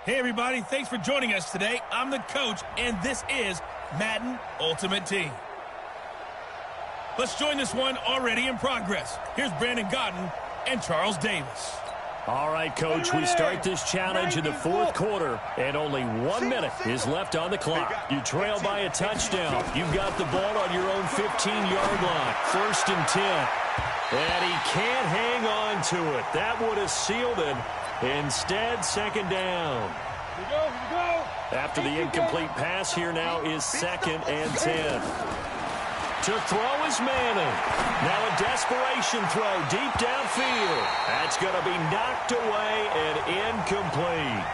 Hey everybody, thanks for joining us today. I'm the coach, and this is Madden Ultimate Team. Let's join this one already in progress. Here's Brandon Godden and Charles Davis. All right, Coach, we start this challenge in the fourth quarter, and only 1 minute is left on the clock. You trail by a touchdown. You've got the ball on your own 15-yard line. 1st and 10. And he can't hang on to it. That would have sealed it. Instead, 2nd down. Here we go. After the incomplete pass, here now is 2nd and 10. To throw is Manning. Now a desperation throw deep downfield. That's going to be knocked away and incomplete.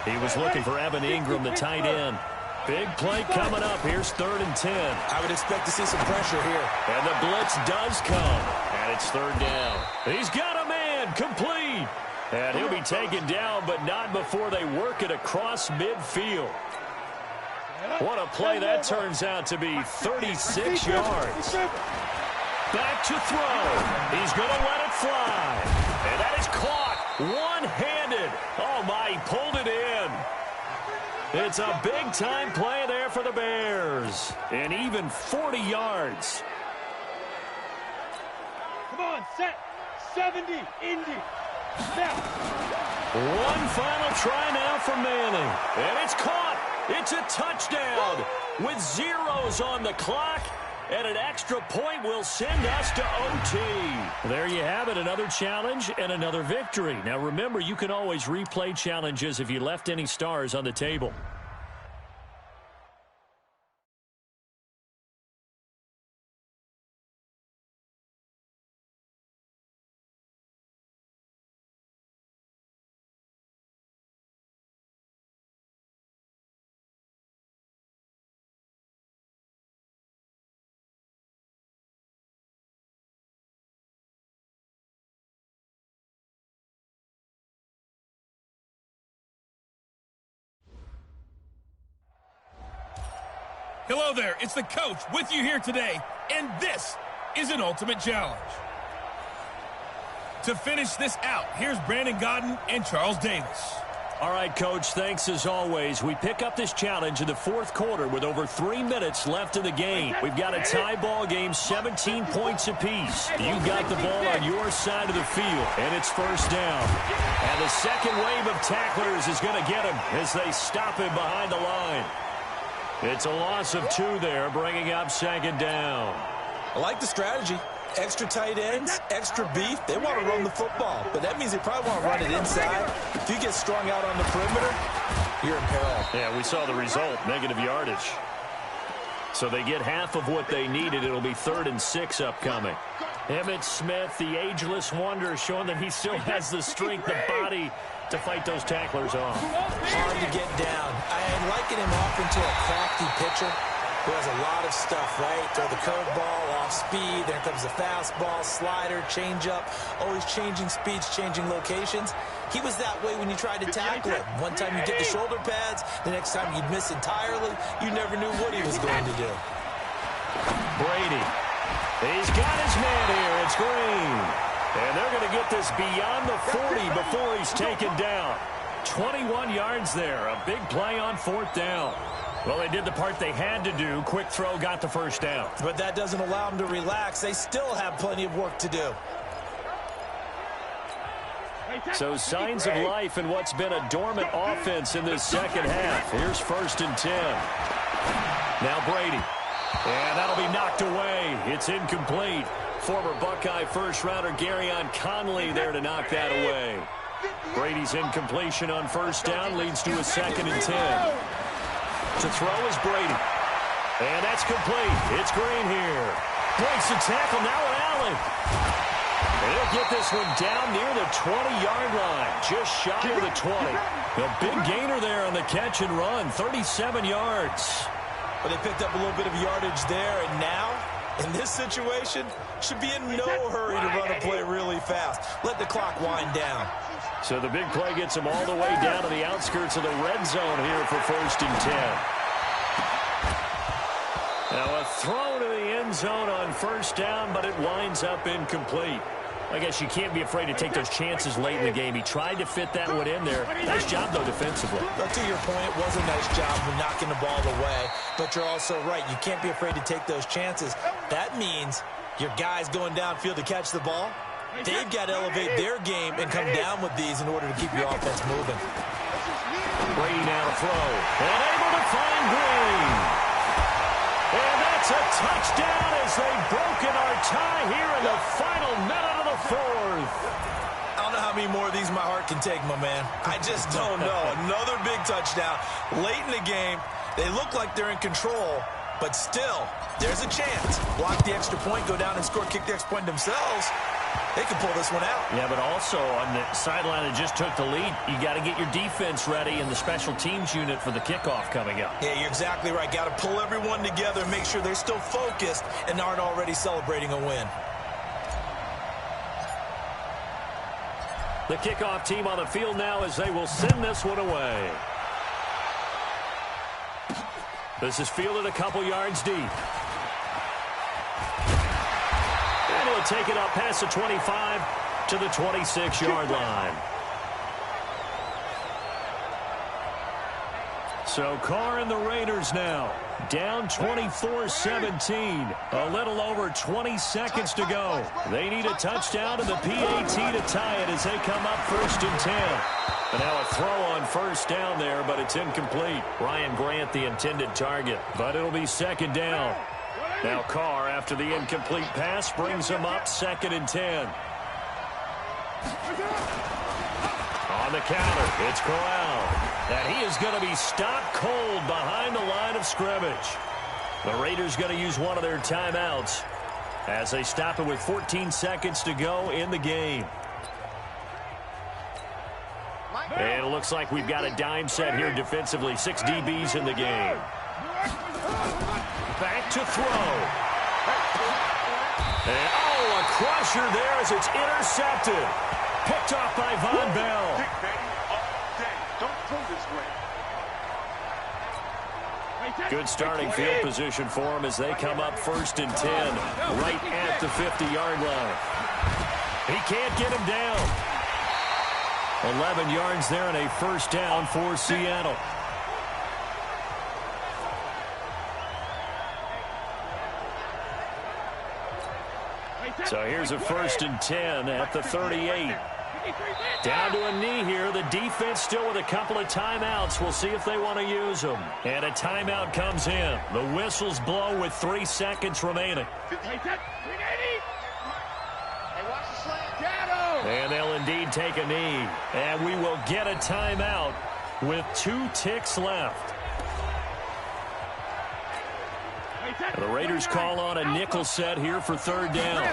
He was looking for Evan Ingram, the tight end. Big play coming up. Here's 3rd and 10. I would expect to see some pressure here. And the blitz does come. And it's 3rd down. He's got a man. Complete. And he'll be taken down, but not before they work it across midfield. What a play that turns out to be. 36 yards. Back to throw. He's going to let it fly. And that is caught one-handed. Oh, my, he pulled it in. It's a big-time play there for the Bears. And even 40 yards. Come on, set. 70, Indy. Snap. One final try now for Manning. And it's caught. It's a touchdown with zeros on the clock. And an extra point will send us to OT. There you have it, another challenge and another victory. Now remember, you can always replay challenges if you left any stars on the table. Hello there, it's the coach with you here today, and this is an ultimate challenge. To finish this out, here's Brandon Godden and Charles Davis. All right, Coach, thanks as always. We pick up this challenge in the fourth quarter with over 3 minutes left in the game. We've got a tie ball game, 17 points apiece. You've got the ball on your side of the field, and it's 1st down. And the second wave of tacklers is going to get him as they stop him behind the line. It's a loss of 2 there, bringing up 2nd down. I like the strategy. Extra tight ends, extra beef. They want to run the football, but that means they probably want to run it inside. If you get strung out on the perimeter, you're in peril. Yeah, we saw the result, negative yardage. So they get half of what they needed. It'll be 3rd and 6 upcoming. Emmitt Smith, the ageless wonder, showing that he still has the strength, the body to fight those tacklers off. Hard to get down. I liken him off into a crafty pitcher who has a lot of stuff, right? Throw the curveball, off speed, there comes the fastball, slider, changeup, always changing speeds, changing locations. He was that way when you tried to tackle him. One time you get the shoulder pads, the next time you'd miss entirely. You never knew what he was going to do. Brady. He's got his man here. It's Green. And they're going to get this beyond the 40 before he's taken down. 21 yards there. A big play on 4th down. Well, they did the part they had to do. Quick throw got the 1st down. But that doesn't allow them to relax. They still have plenty of work to do. So signs of life in what's been a dormant offense in this second half. Here's 1st and 10. Now Brady. And that'll be knocked away. It's incomplete. Former Buckeye first-rounder Garyon Conley there to knock that away. Brady's incompletion on 1st down leads to a 2nd and 10. To throw is Brady. And that's complete. It's Green here. Breaks the tackle. Now an alley. And he'll get this one down near the 20-yard line. Just shy of the 20. A big gainer there on the catch and run. 37 yards. But they picked up a little bit of yardage there, and now, in this situation, should be in no hurry to run a play really fast. Let the clock wind down. So the big play gets them all the way down to the outskirts of the red zone here for 1st and 10. Now a throw to the end zone on 1st down, but it winds up incomplete. I guess you can't be afraid to take those chances late in the game. He tried to fit that one in there. Nice job, though, defensively. But to your point, it was a nice job of knocking the ball away. But you're also right. You can't be afraid to take those chances. That means your guys going downfield to catch the ball, they've got to elevate their game and come down with these in order to keep your offense moving. Brady now to throw. And able to find Green. And that's a touchdown as they've broken our tie here in the final minute of the fourth. I don't know how many more of these my heart can take, my man. I just don't know. Another big touchdown. Late in the game, they look like they're in control, but still, there's a chance. Block the extra point, go down and score, kick the extra point themselves. They can pull this one out. Yeah, but also on the sideline that just took the lead, you got to get your defense ready and the special teams unit for the kickoff coming up. Yeah, you're exactly right. Got to pull everyone together and make sure they're still focused and aren't already celebrating a win. The kickoff team on the field now as they will send this one away. This is fielded a couple yards deep. And he'll take it up past the 25 to the 26-yard line. So Carr and the Raiders now down 24-17. A little over 20 seconds to go. They need a touchdown and the PAT to tie it as they come up 1st and 10. And now a throw on first down there, but it's incomplete. Ryan Grant the intended target, but it'll be 2nd down. Now Carr, after the incomplete pass, brings him up 2nd and 10. On the counter, it's Corral. And he is going to be stopped cold behind the line of scrimmage. The Raiders going to use one of their timeouts as they stop it with 14 seconds to go in the game. And it looks like we've got a dime set here defensively. 6 DBs in the game. Back to throw. And, oh, a crusher there as it's intercepted. Picked off by Von Bell. Good starting field position for him as they come up 1st and 10, right at the 50-yard line. He can't get him down. 11 yards there and a 1st down for Seattle. So here's a 1st and 10 at the 38. Down to a knee here. The defense still with a couple of timeouts. We'll see if they want to use them. And a timeout comes in. The whistles blow with 3 seconds remaining. And they'll indeed take a knee. And we will get a timeout with 2 ticks left. And the Raiders call on a nickel set here for 3rd down.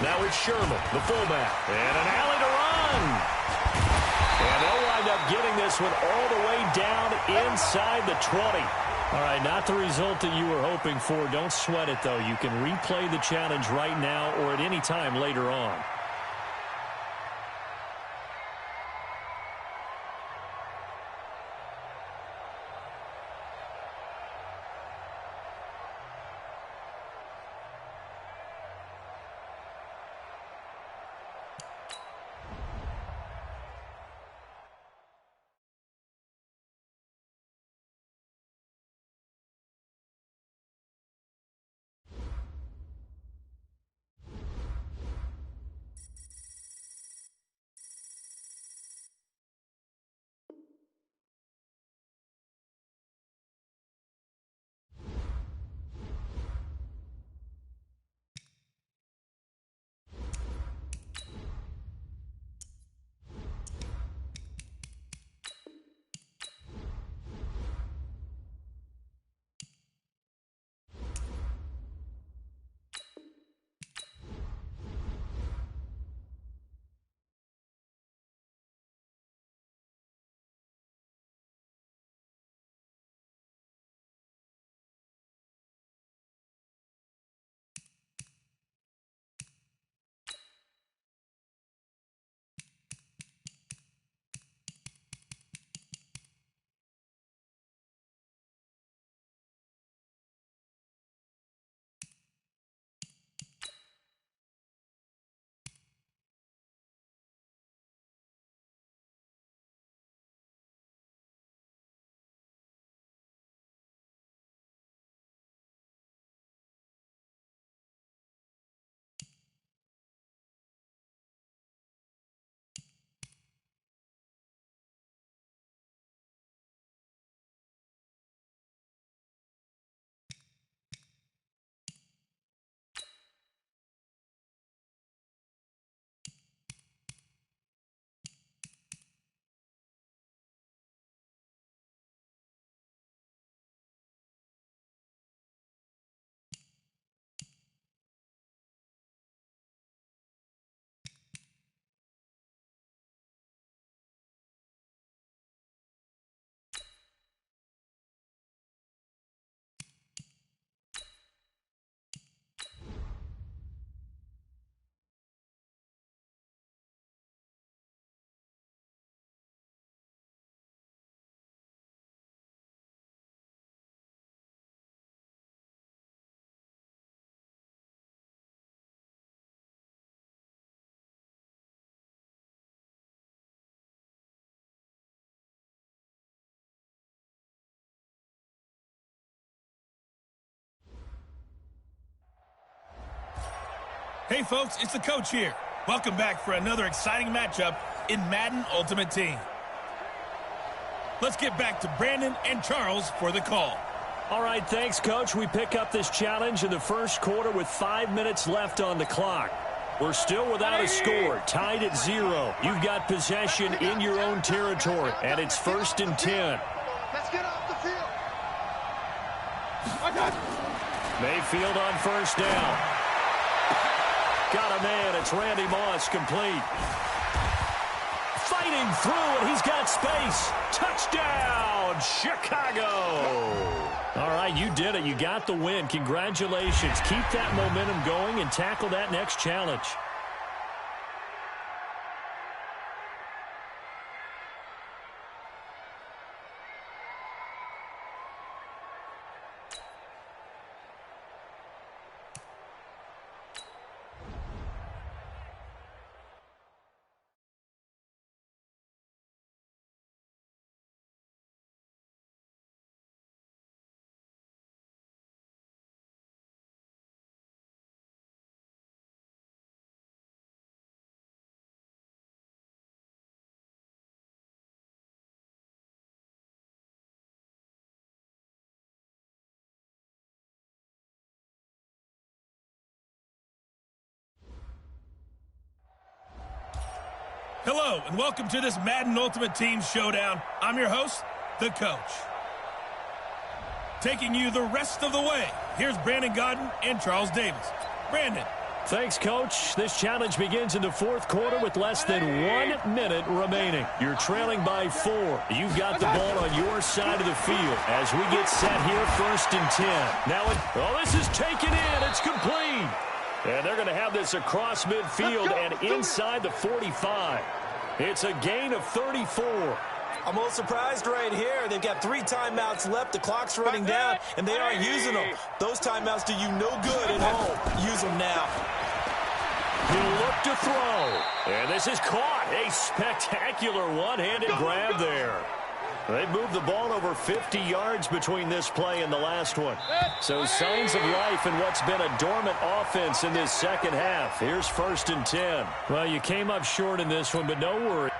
Now it's Sherman, the fullback. And an alley to run. And they'll wind up getting this one all the way down inside the 20. All right, not the result that you were hoping for. Don't sweat it, though. You can replay the challenge right now or at any time later on. Hey folks, it's the coach here. Welcome back for another exciting matchup in Madden Ultimate Team. Let's get back to Brandon and Charles for the call. All right, thanks, Coach. We pick up this challenge in the first quarter with 5 minutes left on the clock. We're still without a score, tied at 0. You've got possession in your own territory, and it's 1st and 10. Let's get off the field. Mayfield on 1st down. Got a man. It's Randy Moss, complete. Fighting through, and he's got space. Touchdown, Chicago. All right, you did it. You got the win. Congratulations. Keep that momentum going and tackle that next challenge. Hello, and welcome to this Madden Ultimate Team Showdown. I'm your host, the coach. Taking you the rest of the way, here's Brandon Godden and Charles Davis. Brandon. Thanks, Coach. This challenge begins in the fourth quarter with less than 1 minute remaining. You're trailing by 4. You've got the ball on your side of the field as we get set here, 1st and 10. Now, this is taken in. It's complete. And they're going to have this across midfield and inside the 45. It's a gain of 34. I'm a little surprised right here. They've got 3 timeouts left. The clock's running down, and they aren't using them. Those timeouts do you no good at home. Use them now. He'll look to throw. And this is caught. A spectacular one-handed grab there. They moved the ball over 50 yards between this play and the last one. So signs of life in what's been a dormant offense in this second half. Here's 1st and 10. Well, you came up short in this one, but no worry.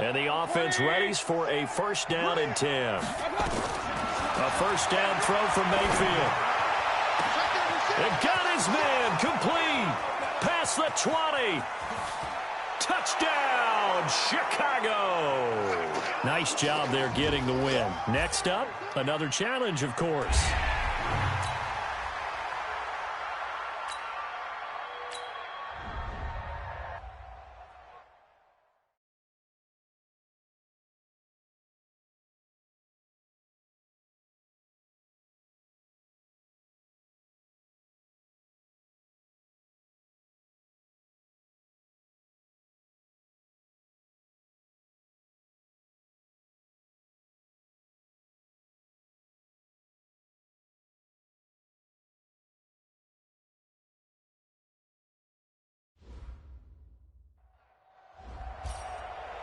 And the offense readies for a 1st down and 10. A 1st down throw from Mayfield. And got his man, complete, past the 20. Touchdown, Chicago. Nice job there getting the win. Next up, another challenge, of course.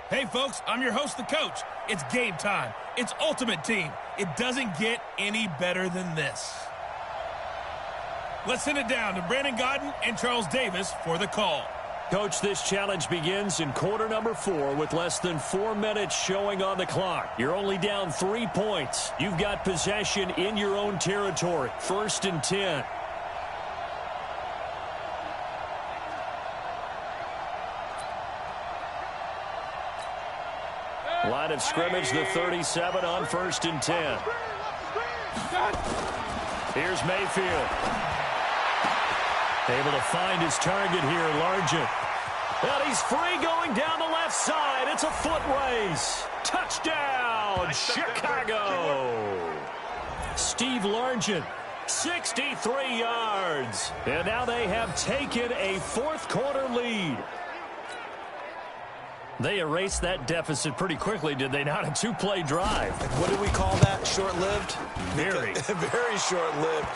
Hey folks, I'm your host, the coach. It's game time. It's Ultimate Team. It doesn't get any better than this. Let's send it down to Brandon Godden and Charles Davis for the call. Coach, this challenge begins in quarter number 4 with less than 4 minutes showing on the clock. You're only down 3 points. You've got possession in your own territory. 1st and 10. Line of scrimmage, the 37 on 1st and 10. Here's Mayfield. Able to find his target here, Largent. And he's free going down the left side. It's a foot race. Touchdown, Chicago. Steve Largent, 63 yards. And now they have taken a fourth quarter lead. They erased that deficit pretty quickly, did they not? A 2-play drive. What did we call that? Short-lived? Very. Very short-lived.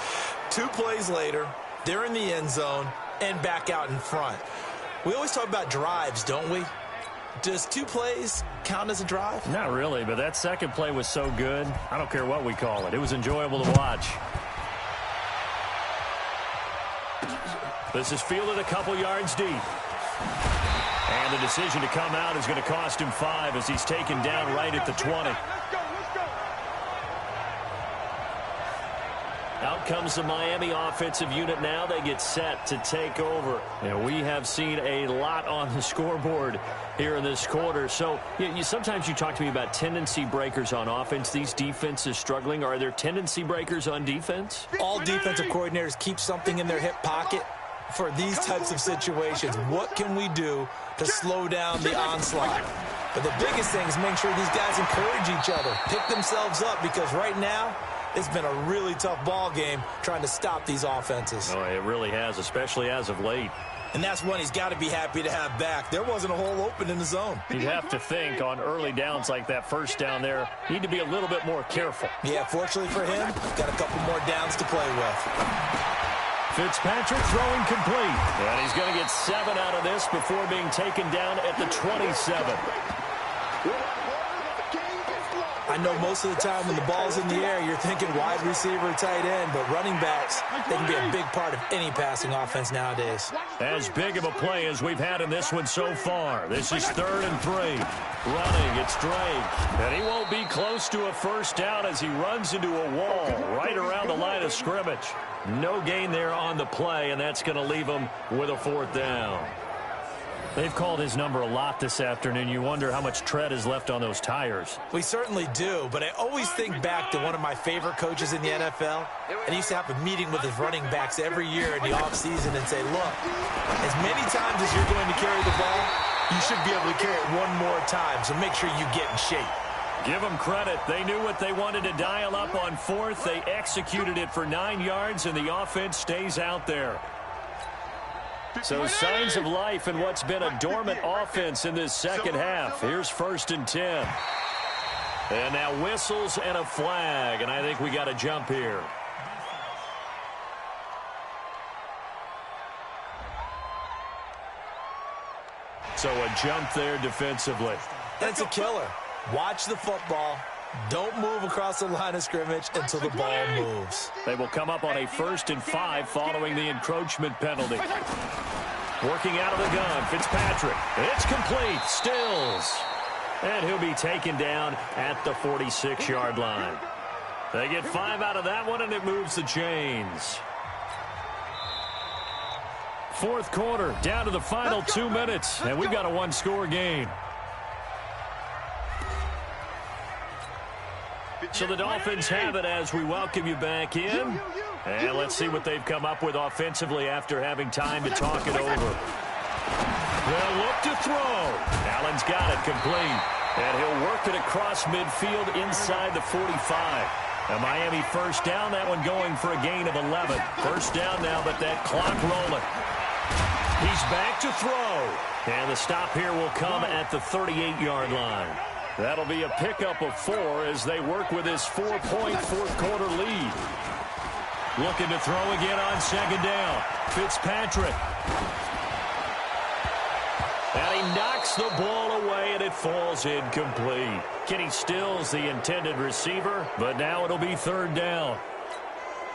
2 plays later, they're in the end zone and back out in front. We always talk about drives, don't we? Does 2 plays count as a drive? Not really, but that second play was so good. I don't care what we call it. It was enjoyable to watch. This is fielded a couple yards deep. And the decision to come out is going to cost him 5 as he's taken down right at the 20. Out comes the Miami offensive unit now. They get set to take over. And we have seen a lot on the scoreboard here in this quarter. So sometimes you talk to me about tendency breakers on offense. These defenses struggling. Are there tendency breakers on defense? All defensive coordinators keep something in their hip pocket for these types of situations. What can we do to slow down the onslaught? But the biggest thing is make sure these guys encourage each other, pick themselves up, because right now it's been a really tough ball game trying to stop these offenses. Oh, it really has, especially as of late. And that's one he's got to be happy to have back. There wasn't a hole open in the zone. You'd have to think on early downs like that first down there, need to be a little bit more careful. Yeah, fortunately for him, got a couple more downs to play with. Fitzpatrick throwing complete. And he's going to get 7 out of this before being taken down at the 27. I know most of the time when the ball's in the air, you're thinking wide receiver, tight end, but running backs, they can be a big part of any passing offense nowadays. As big of a play as we've had in this one so far. This is 3rd and 3. Running, it's Drake. And he won't be close to a first down as he runs into a wall right around the line of scrimmage. No gain there on the play, and that's going to leave him with a 4th down. They've called his number a lot this afternoon. You wonder how much tread is left on those tires. We certainly do, but I always think back to one of my favorite coaches in the NFL, and he used to have a meeting with his running backs every year in the offseason and say, look, as many times as you're going to carry the ball, you should be able to carry it one more time, so make sure you get in shape. Give them credit. They knew what they wanted to dial up on 4th. They executed it for 9 yards, and the offense stays out there. So signs of life in what's been a dormant offense in this second half. Here's 1st and 10. And now whistles and a flag, and I think we got a jump here. So a jump there defensively. That's a killer. Watch the football. Don't move across the line of scrimmage until the ball moves. They will come up on a 1st and 5 following the encroachment penalty. Working out of the gun, Fitzpatrick. It's complete. Stills. And he'll be taken down at the 46-yard line. They get 5 out of that one, and it moves the chains. 4th quarter, down to the final 2 minutes, and we've got a 1-score game. So the Dolphins have it as we welcome you back in. And let's see what they've come up with offensively after having time to talk it over. They'll look to throw. Allen's got it complete. And he'll work it across midfield inside the 45. A Miami first down, that one going for a gain of 11. First down now, but that clock rolling. He's back to throw. And the stop here will come at the 38-yard line. That'll be a pickup of 4 as they work with his 4-point 4th-quarter lead. Looking to throw again on 2nd down. Fitzpatrick. And he knocks the ball away, and it falls incomplete. Kenny Stills, the intended receiver, but now it'll be 3rd down.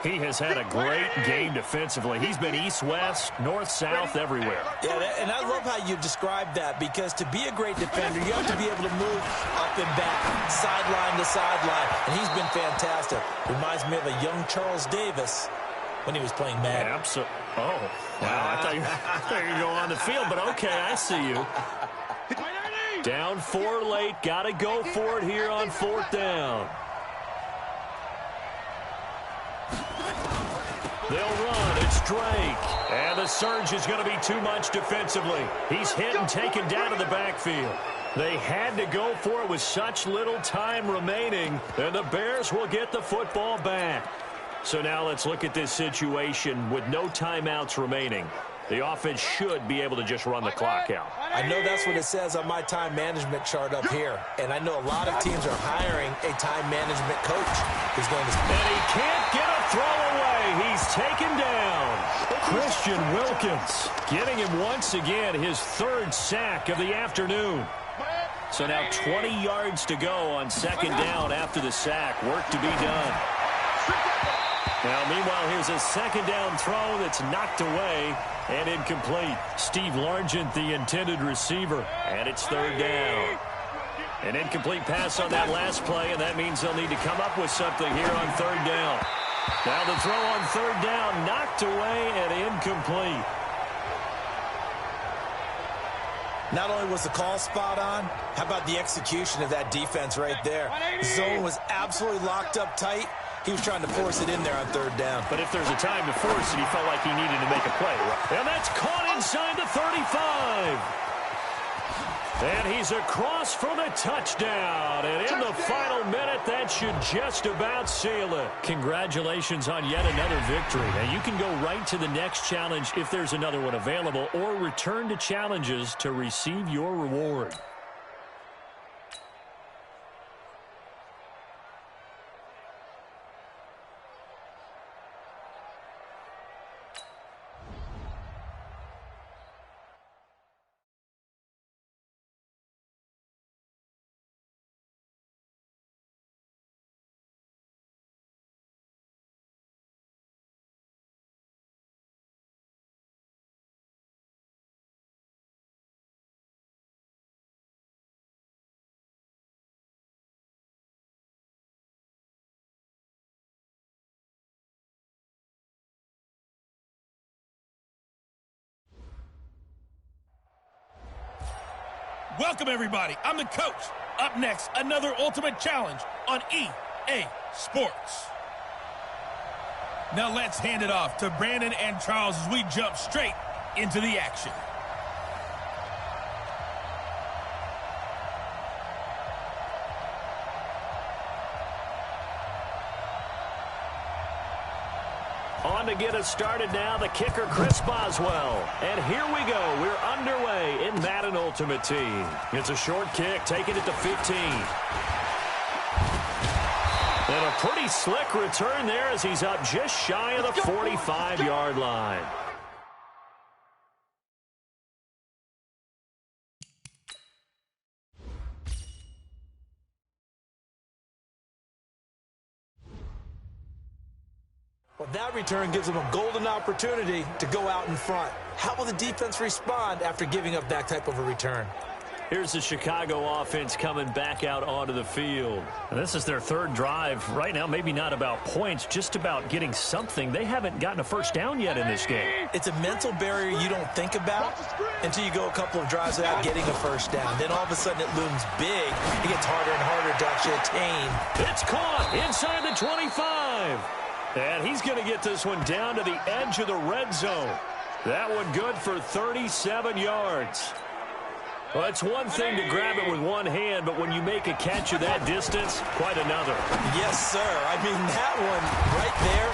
He has had a great game defensively. He's been east-west, north-south, everywhere. Yeah, and I love how you described that, because to be a great defender, you have to be able to move up and back, sideline to sideline, and he's been fantastic. Reminds me of a young Charles Davis when he was playing Madden. Absolutely. Oh, wow. I thought you were going to go on the field, but okay, I see you. Down 4 late. Got to go for it here on 4th down. They'll run. It's Drake. And the surge is going to be too much defensively. He's hit and taken down to the backfield. They had to go for it with such little time remaining, and the Bears will get the football back. So now let's look at this situation with no timeouts remaining. The offense should be able to just run the clock out. I know that's what it says on my time management chart up here. And I know a lot of teams are hiring a time management coach who's going to... And he can't get a throw away. He's taken down. Christian Wilkins getting him once again his 3rd sack of the afternoon. So now 20 yards to go on second down after the sack. Work to be done. Now, meanwhile, here's a second down throw that's knocked away and incomplete. Steve Largent, the intended receiver, and it's third down. An incomplete pass on that last play, and that means they'll need to come up with something here on third down. Now the throw on third down, knocked away and incomplete. Not only was the call spot on, how about the execution of that defense right there? Zone was absolutely locked up tight. He was trying to force it in there on third down. But if there's a time to force it, he felt like he needed to make a play. And that's caught inside the 35. And he's across for the touchdown. And in the final minute, that should just about seal it. Congratulations on yet another victory. Now, you can go right to the next challenge if there's another one available, or return to challenges to receive your reward. Welcome, everybody. I'm the coach. Up next, another ultimate challenge on EA Sports. Now let's hand it off to Brandon and Charles as we jump straight into the action. On to get us started now, the kicker, Chris Boswell. And here we go. We're underway in Madden Ultimate Team. It's a short kick, taking it to 15. And a pretty slick return there as he's up just shy of the 45-yard line. Well, that return gives them a golden opportunity to go out in front. How will the defense respond after giving up that type of a return? Here's the Chicago offense coming back out onto the field. And this is their third drive. Right now, maybe not about points, just about getting something. They haven't gotten a first down yet in this game. It's a mental barrier you don't think about until you go a couple of drives without getting a first down. Then all of a sudden it looms big. It gets harder and harder to actually attain. It's caught inside the 25. And he's going to get this one down to the edge of the red zone. That one good for 37 yards. Well, it's one thing to grab it with one hand, but when you make a catch of that distance, quite another. Yes, sir. I mean, that one right there,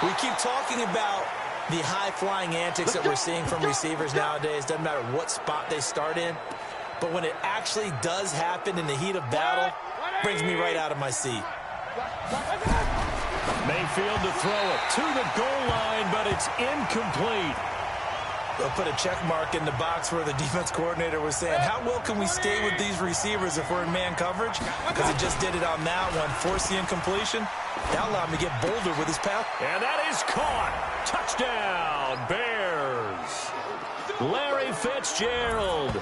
we keep talking about the high-flying antics that we're seeing from receivers nowadays. Doesn't matter what spot they start in. But when it actually does happen in the heat of battle, brings me right out of my seat. Mayfield to throw it to the goal line, but it's incomplete. They'll put a check mark in the box where the defense coordinator was saying, how well can we stay with these receivers if we're in man coverage? Because he just did it on that one, forced the incompletion. That allowed him to get bolder with his pass. And that is caught. Touchdown, Bears. Larry Fitzgerald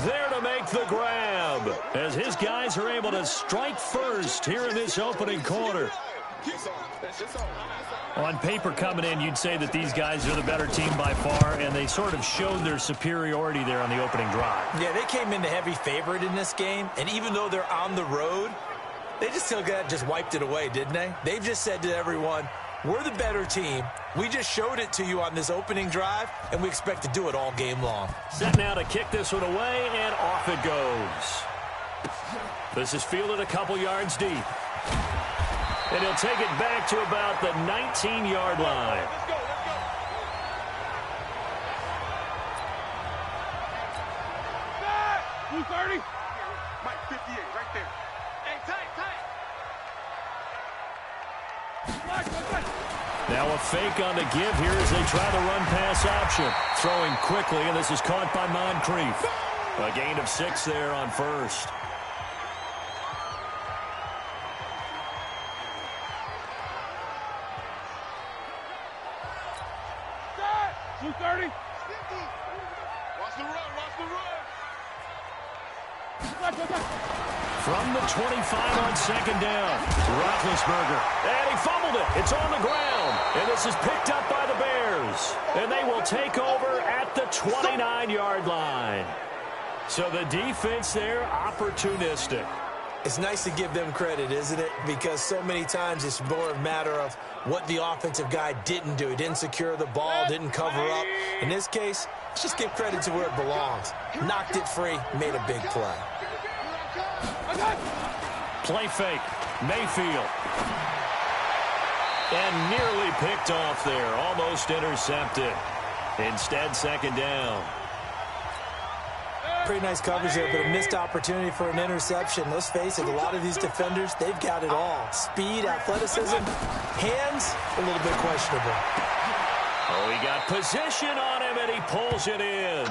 there to make the grab as his guys are able to strike first here in this opening quarter. On paper coming in, you'd say that these guys are the better team by far, and they sort of showed their superiority there on the opening drive. Yeah, they came in the heavy favorite in this game, and even though they're on the road, they just wiped it away, didn't they? They've just said to everyone, we're the better team. We just showed it to you on this opening drive, and we expect to do it all game long. Set now to kick this one away, and off it goes. This is fielded a couple yards deep. And he'll take it back to about the 19-yard line. Let's go, let's go. Back! 230. Mike, 58, right there. Hey, tight. Now a fake on the give here as they try the run-pass option. Throwing quickly, and this is caught by Moncrief. A gain of 6 there on first. Set! 230. Watch the run, watch the run. From the 25 on second down, Roethlisberger. And he fumbled it. It's on the ground. And this is picked up by the Bears. And they will take over at the 29-yard line. So the defense there, opportunistic. It's nice to give them credit, isn't it? Because so many times it's more a matter of what the offensive guy didn't do. He didn't secure the ball, didn't cover up. In this case, let's just give credit to where it belongs. Knocked it free, made a big play. Play fake. Mayfield. And nearly picked off there. Almost intercepted. Instead, second down. Pretty nice coverage there, but a missed opportunity for an interception. Let's face it, a lot of these defenders, they've got it all. Speed, athleticism, hands, a little bit questionable. Oh, he got position on him, and he pulls it in.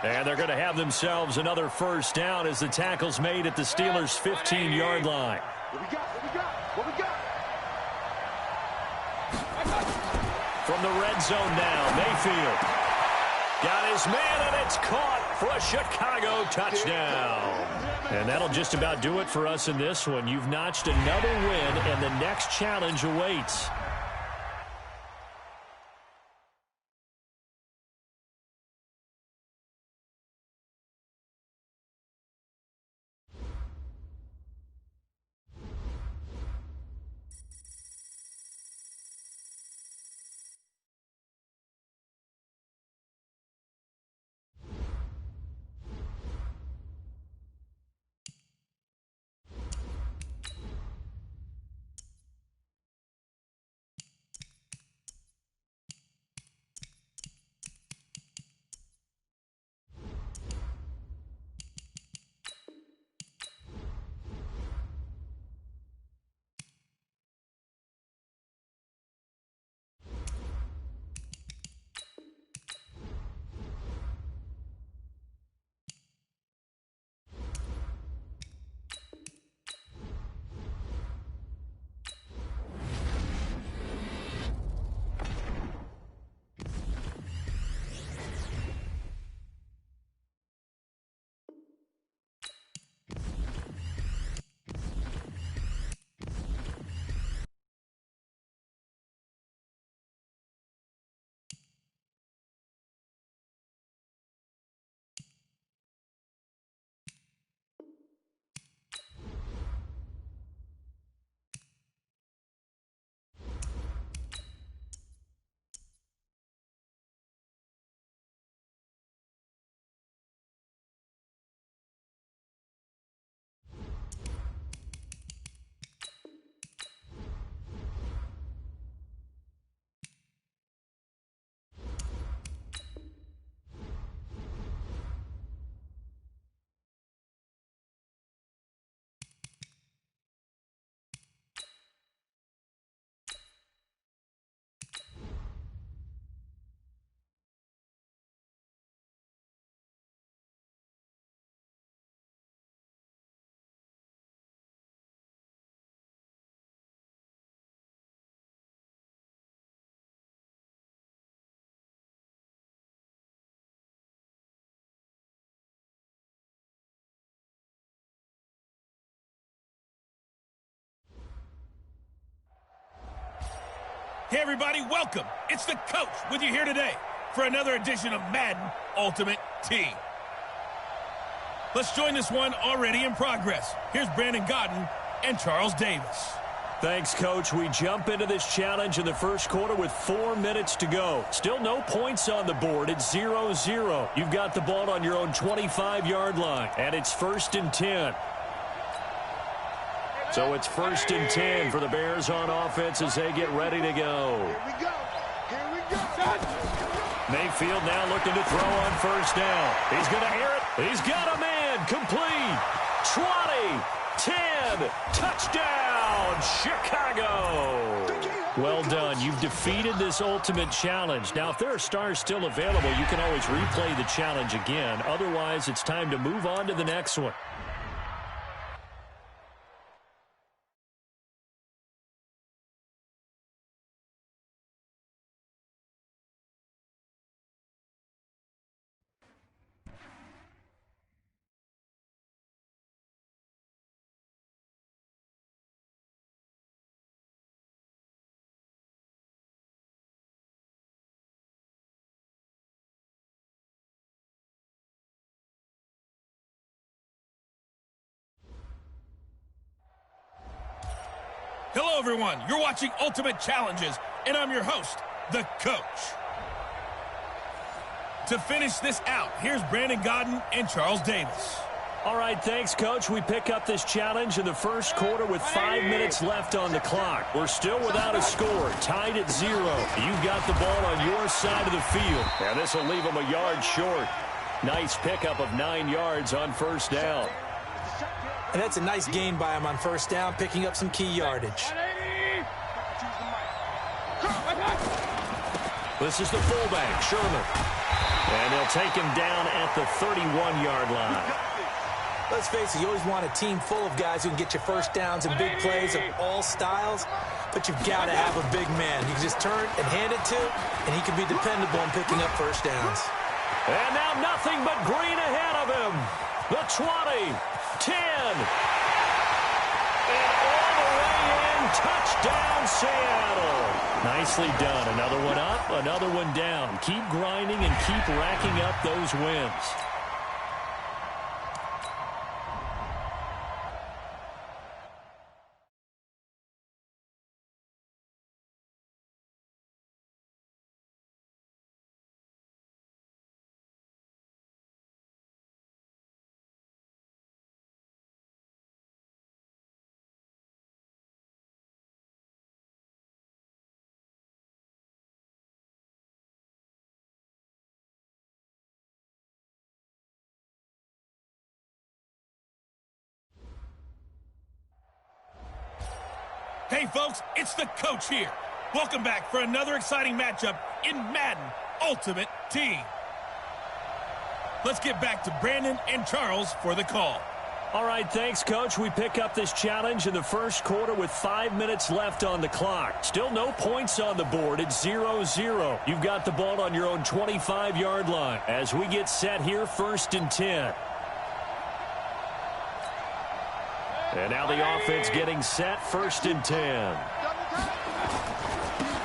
And they're going to have themselves another first down as the tackle's made at the Steelers' 15-yard line. What we got? What we got? What we got? From the red zone now, Mayfield. Got his man, and it's caught for a Chicago touchdown. And that'll just about do it for us in this one. You've notched another win, and the next challenge awaits. Hey, everybody, welcome. It's the coach with you here today for another edition of Madden Ultimate Team. Let's join this one already in progress. Here's Brandon Gaudin and Charles Davis. Thanks, Coach. We jump into this challenge in the first quarter with 4 minutes to go. Still no points on the board. It's 0-0. You've got the ball on your own 25-yard line, and it's 1st and 10. So it's 1st and 10 for the Bears on offense as they get ready to go. Here we go. Here we go. Mayfield now looking to throw on 1st down. He's going to air it. He's got a man. Complete. 20, 10, touchdown, Chicago. Well done. You've defeated this ultimate challenge. Now, if there are stars still available, you can always replay the challenge again. Otherwise, it's time to move on to the next one. Hello, everyone. You're watching Ultimate Challenges, and I'm your host, the Coach. To finish this out, here's Brandon Godden and Charles Davis. All right, thanks, Coach. We pick up this challenge in the first quarter with 5 minutes left on the clock. We're still without a score, tied at 0. You've got the ball on your side of the field. And this will leave them a yard short. Nice pickup of 9 yards on first down. And that's a nice gain by him on first down, picking up some key yardage. This is the fullback, Sherman. And they'll take him down at the 31-yard line. Let's face it, you always want a team full of guys who can get you first downs and big plays of all styles, but you've got to have a big man. You can just turn and hand it to, and he can be dependable in picking up first downs. And now nothing but green ahead of him. The 20. 10. And all the way in. Touchdown, Seattle. Nicely done. Another one up, another one down. Keep grinding and keep racking up those wins. Hey, folks, it's the Coach here. Welcome back for another exciting matchup in Madden Ultimate Team. Let's get back to Brandon and Charles for the call. All right, thanks, Coach. We pick up this challenge in the first quarter with 5 minutes left on the clock. Still no points on the board. It's 0-0. You've got the ball on your own 25-yard line. As we get set here, 1st and 10. And now the offense getting set, 1st and 10.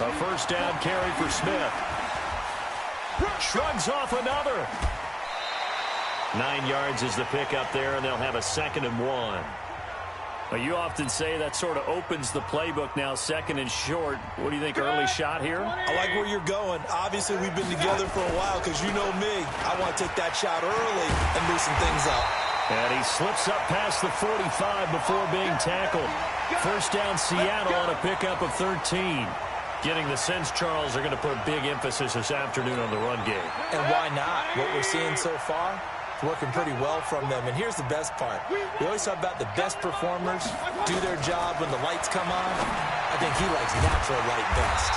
A first down carry for Smith. Shrugs off another. 9 yards is the pickup there, and they'll have a 2nd and 1. Well, you often say that sort of opens the playbook now, 2nd and short. What do you think, early shot here? I like where you're going. Obviously, we've been together for a while because you know me. I want to take that shot early and loosen things up. And he slips up past the 45 before being tackled. First down, Seattle on a pickup of 13. Getting the sense, Charles, are going to put big emphasis this afternoon on the run game. And why not? What we're seeing so far, it's working pretty well from them. And here's the best part. We always talk about the best performers do their job when the lights come on. I think he likes natural light best.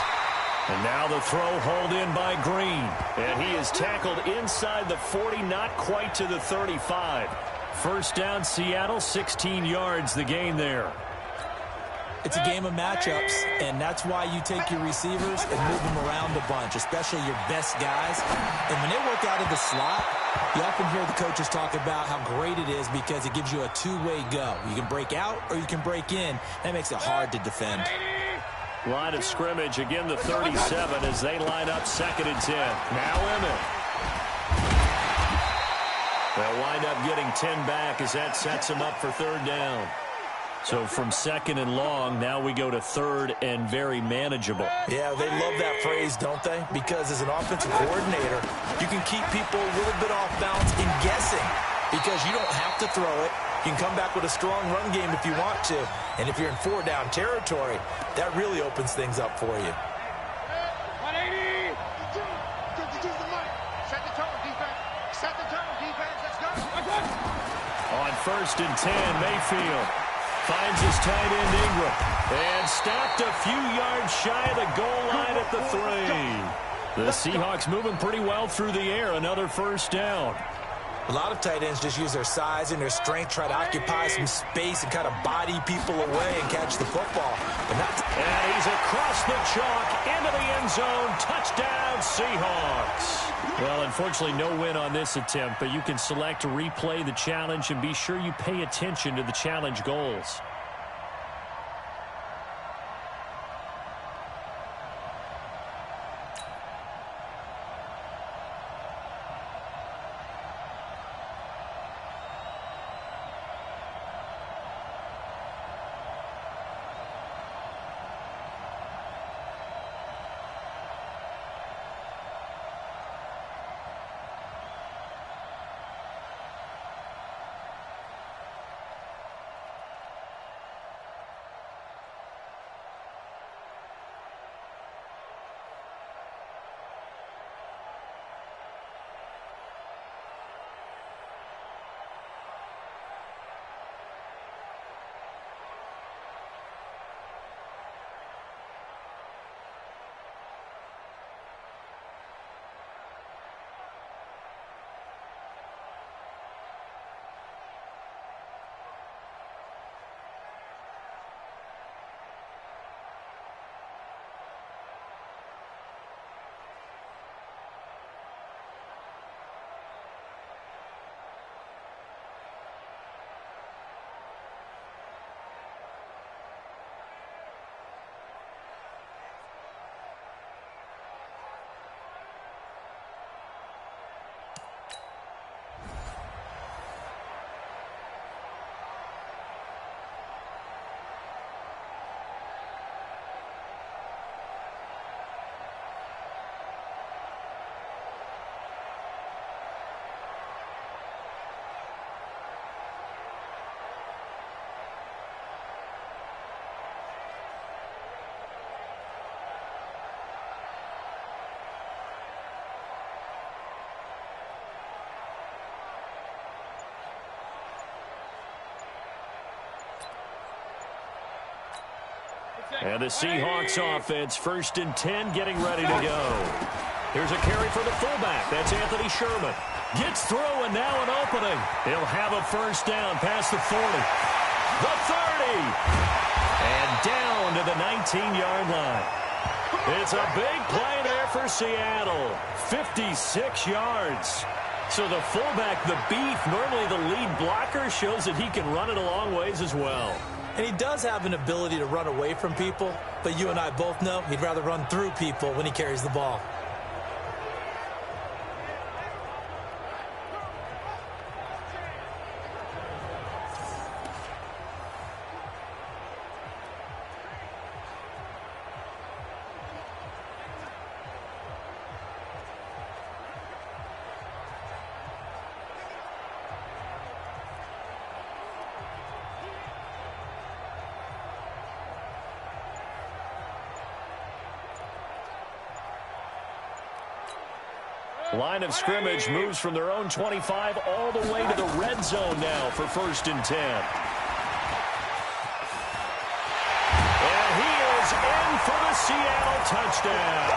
And now the throw hauled in by Green. And he is tackled inside the 40, not quite to the 35. First down, Seattle, 16 yards, the gain there. It's a game of matchups, and that's why you take your receivers and move them around a bunch, especially your best guys. And when they work out of the slot, you often hear the coaches talk about how great it is because it gives you a two-way go. You can break out or you can break in. That makes it hard to defend. Line of scrimmage, again the 37 as they line up 2nd and 10. Now Emmett. They'll wind up getting 10 back as that sets them up for 3rd down. So from 2nd and long, now we go to 3rd and very manageable. Yeah, they love that phrase, don't they? Because as an offensive coordinator, you can keep people a little bit off balance in guessing because you don't have to throw it. You can come back with a strong run game if you want to. And if you're in 4-down territory, that really opens things up for you. 180. Set the tone, defense. Set the tone, defense. Let's go. On 1st and 10, Mayfield. Finds his tight end Ingram. And stopped a few yards shy of the goal line at the 3. The Seahawks moving pretty well through the air. Another first down. A lot of tight ends just use their size and their strength, try to occupy some space and kind of body people away and catch the football. And he's across the chalk into the end zone. Touchdown, Seahawks. Well, unfortunately, no win on this attempt, but you can select to replay the challenge and be sure you pay attention to the challenge goals. And the Seahawks offense, 1st and 10, getting ready to go. Here's a carry for the fullback. That's Anthony Sherman. Gets through, and now an opening. He'll have a first down past the 40. The 30. And down to the 19-yard line. It's a big play there for Seattle. 56 yards. So the fullback, the beef, normally the lead blocker, shows that he can run it a long ways as well. And he does have an ability to run away from people, but you and I both know he'd rather run through people when he carries the ball. Line of scrimmage moves from their own 25 all the way to the red zone now for 1st and 10. And he is in for the Seattle touchdown.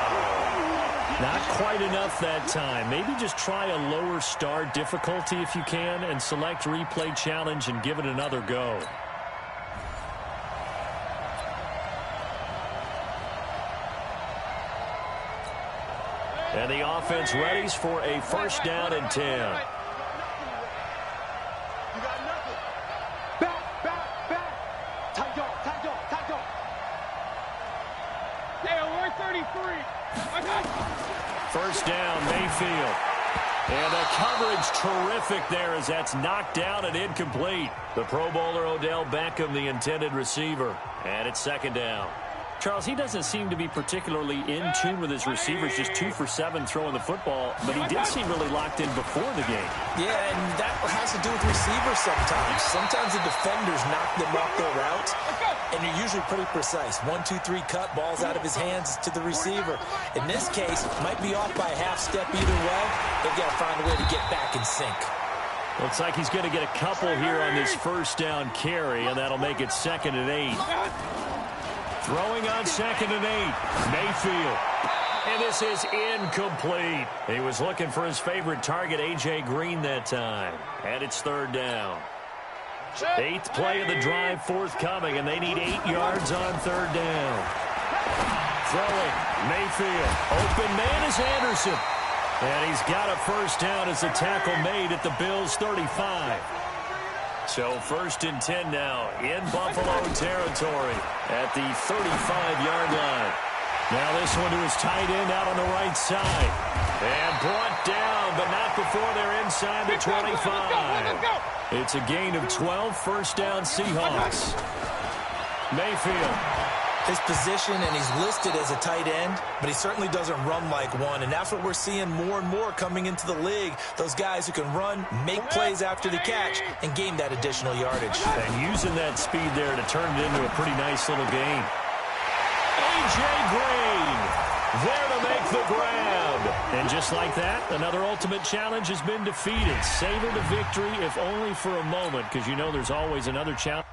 Not quite enough that time. Maybe just try a lower start difficulty if you can and select replay challenge and give it another go. And the offense readies for a 1st down and 10. You got nothing. Back. Tight dog. Hey, we're 33. First down, Mayfield. And the coverage terrific there as that's knocked down and incomplete. The Pro Bowler Odell Beckham, the intended receiver. And it's 2nd down. Charles, he doesn't seem to be particularly in tune with his receivers, just 2 for 7 throwing the football, but he did seem really locked in before the game. Yeah, and that has to do with receivers sometimes. Sometimes the defenders knock them off their route, and you're usually pretty precise. 1, 2, 3 cut, ball's out of his hands to the receiver. In this case, might be off by a half step either way. They've got to find a way to get back in sync. Looks like he's going to get a couple here on this first down carry, and that'll make it 2nd and 8. Throwing on 2nd and 8. Mayfield. And this is incomplete. He was looking for his favorite target, A.J. Green, that time. And it's 3rd down. 8th play of the drive forthcoming, and they need 8 yards on 3rd down. Throwing. Mayfield. Open man is Anderson. And he's got a first down as a tackle made at the Bills' 35. So 1st and 10 now in Buffalo territory at the 35-yard line. Now this one to his tight end out on the right side. And brought down, but not before they're inside the 25. It's a gain of 12, first down Seahawks. Mayfield. His position, and he's listed as a tight end, but he certainly doesn't run like one, and that's what we're seeing more and more coming into the league. Those guys who can run, make plays after the catch, and gain that additional yardage. And using that speed there to turn it into a pretty nice little gain. A.J. Green there to make the grab. And just like that, another ultimate challenge has been defeated. Savor the victory, if only for a moment, because you know there's always another challenge.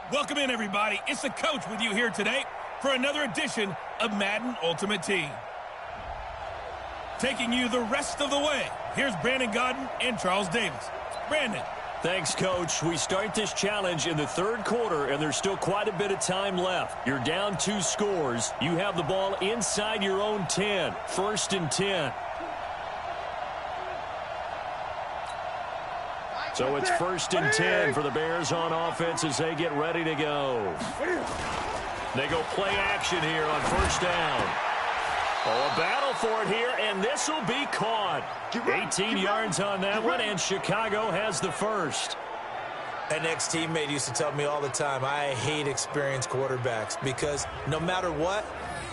Welcome in, everybody. It's the coach with you here today for another edition of Madden Ultimate Team. Taking you the rest of the way, here's Brandon Gaudin and Charles Davis. Brandon. Thanks, Coach. We start this challenge in the third quarter, and there's still quite a bit of time left. You're down 2 scores. You have the ball inside your own 10. 1st and 10. So it's 1st and 10 for the Bears on offense as they get ready to go. They go play action here on 1st down. Oh, a battle for it here, and this will be caught. 18 yards on that one, and Chicago has the first. An ex-teammate used to tell me all the time, I hate experienced quarterbacks because no matter what,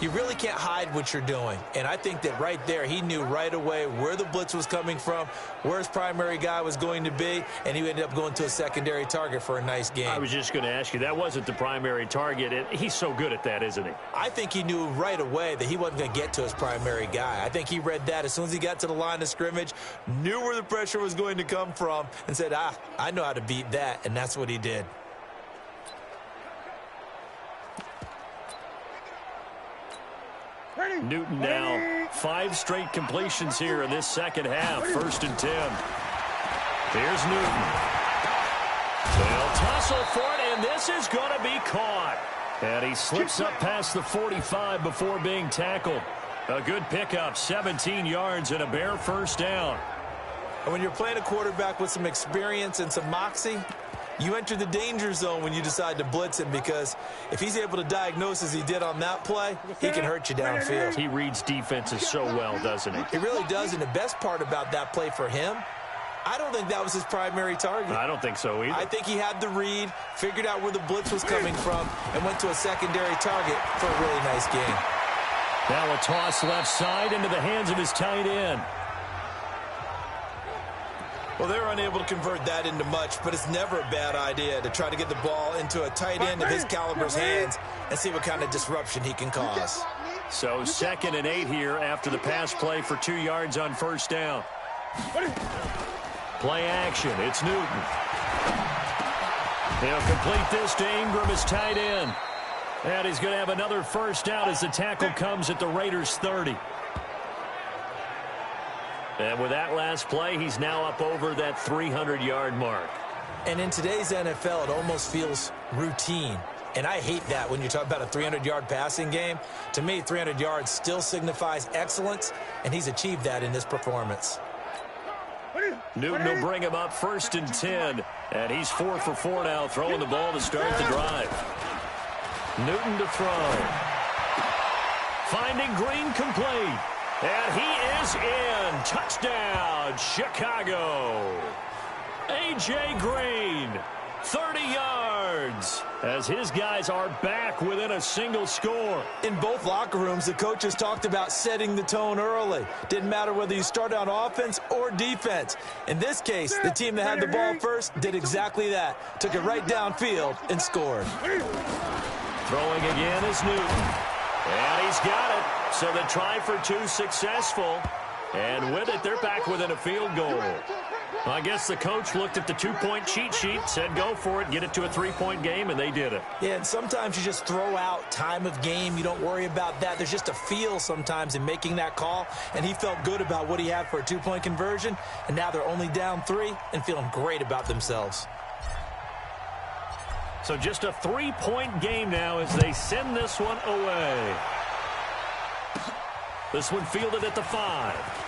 you really can't hide what you're doing. And I think that right there, he knew right away where the blitz was coming from, where his primary guy was going to be, and he ended up going to a secondary target for a nice game. I was just going to ask you, that wasn't the primary target, and he's so good at that, isn't he? I think he knew right away that he wasn't going to get to his primary guy. I think he read that as soon as he got to the line of scrimmage, knew where the pressure was going to come from, and said, I know how to beat that, and that's what he did. Newton now 5 straight completions here in this second half. 1st and 10. Here's Newton. They'll tussle for it, and this is going to be caught. And he slips up past the 45 before being tackled. A good pickup, 17 yards and a bare 1st down. And when you're playing a quarterback with some experience and some moxie, you enter the danger zone when you decide to blitz him, because if he's able to diagnose as he did on that play, he can hurt you downfield. He reads defenses so well, doesn't he? He really does, and the best part about that play for him, I don't think that was his primary target. I don't think so either. I think he had the read, figured out where the blitz was coming from, and went to a secondary target for a really nice game. Now a toss left side into the hands of his tight end. Well, they're unable to convert that into much, but it's never a bad idea to try to get the ball into a tight end of his caliber's hands and see what kind of disruption he can cause. So 2nd and 8 here after the pass play for 2 yards on 1st down. Play action. It's Newton. He'll complete this to Ingram as tight end. And he's going to have another 1st down as the tackle comes at the Raiders' 30. And with that last play, he's now up over that 300-yard mark. And in today's NFL, it almost feels routine. And I hate that when you talk about a 300-yard passing game. To me, 300 yards still signifies excellence, and he's achieved that in this performance. Newton will bring him up 1st and 10. And he's 4 for 4 now, throwing the ball to start the drive. Newton to throw. Finding Green complete. And he is in. Touchdown, Chicago. A.J. Green, 30 yards, as his guys are back within a single score. In both locker rooms, the coaches talked about setting the tone early. Didn't matter whether you started on offense or defense. In this case, the team that had the ball first did exactly that. Took it right downfield and scored. Throwing again is Newton. And he's got it. So the try for 2 successful. And with it, they're back within a field goal. Well, I guess the coach looked at the 2-point cheat sheet, said go for it, get it to a 3-point game, and they did it. Yeah, and sometimes you just throw out time of game. You don't worry about that. There's just a feel sometimes in making that call, and he felt good about what he had for a 2-point conversion, and now they're only down 3 and feeling great about themselves. So just a 3-point game now as they send this one away. This one fielded at the 5.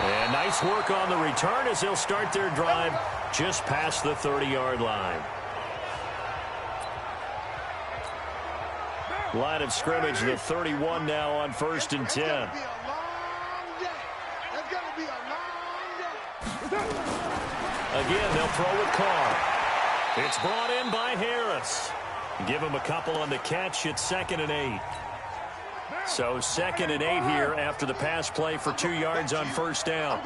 And nice work on the return as they'll start their drive just past the 30-yard line. Line of scrimmage, the 31 now on 1st and 10. Again, they'll throw with Carr. It's brought in by Harris. Give him a couple on the catch. It's 2nd and 8. So 2nd and 8 here after the pass play for 2 yards on 1st down.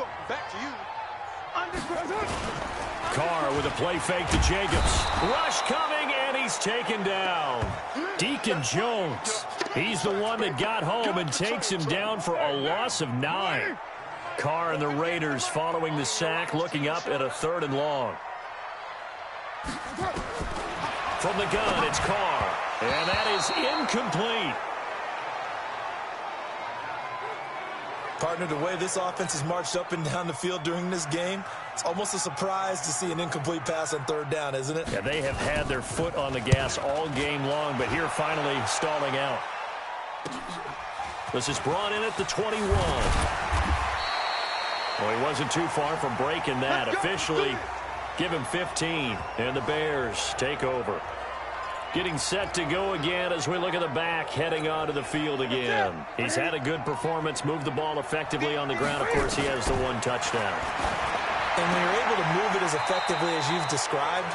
Carr with a play fake to Jacobs. Rush coming, and he's taken down. Deacon Jones. He's the one that got home and takes him down for a loss of 9. Carr and the Raiders following the sack, looking up at a 3rd and long. From the gun, it's Carr. And that is incomplete. Partner, the way this offense has marched up and down the field during this game, it's almost a surprise to see an incomplete pass on third down, isn't it? Yeah, they have had their foot on the gas all game long, but here finally stalling out. This is brought in at the 21. Well, he wasn't too far from breaking that. Officially, give him 15, and the Bears take over. Getting set to go again as we look at the back heading onto the field again. He's had a good performance, moved the ball effectively on the ground. Of course, he has the one touchdown. And when you're able to move it as effectively as you've described,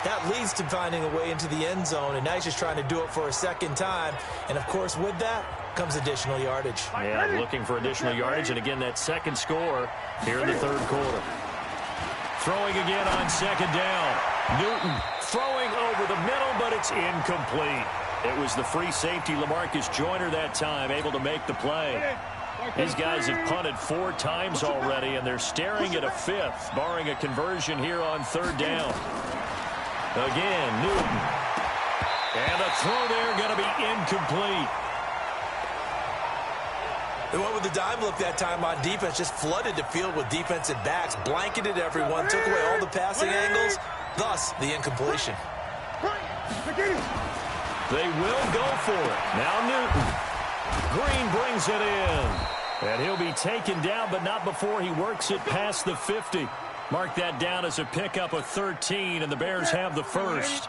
that leads to finding a way into the end zone, and now he's just trying to do it for a second time. And, of course, with that comes additional yardage. Yeah, looking for additional yardage, and again, that second score here in the third quarter. Throwing again on second down. Newton throwing over the middle, but it's incomplete. It was the free safety, LaMarcus Joyner, that time, able to make the play. These guys have punted 4 times already, and they're staring at a 5th, barring a conversion here on third down. Again, Newton. And the throw there going to be incomplete. They went with the dime look that time on defense, just flooded the field with defensive backs, blanketed everyone, took away all the passing angles, thus the incompletion. They will go for it. Now Newton. Green brings it in. And he'll be taken down, but not before he works it past the 50. Mark that down as a pickup of 13, and the Bears have the first.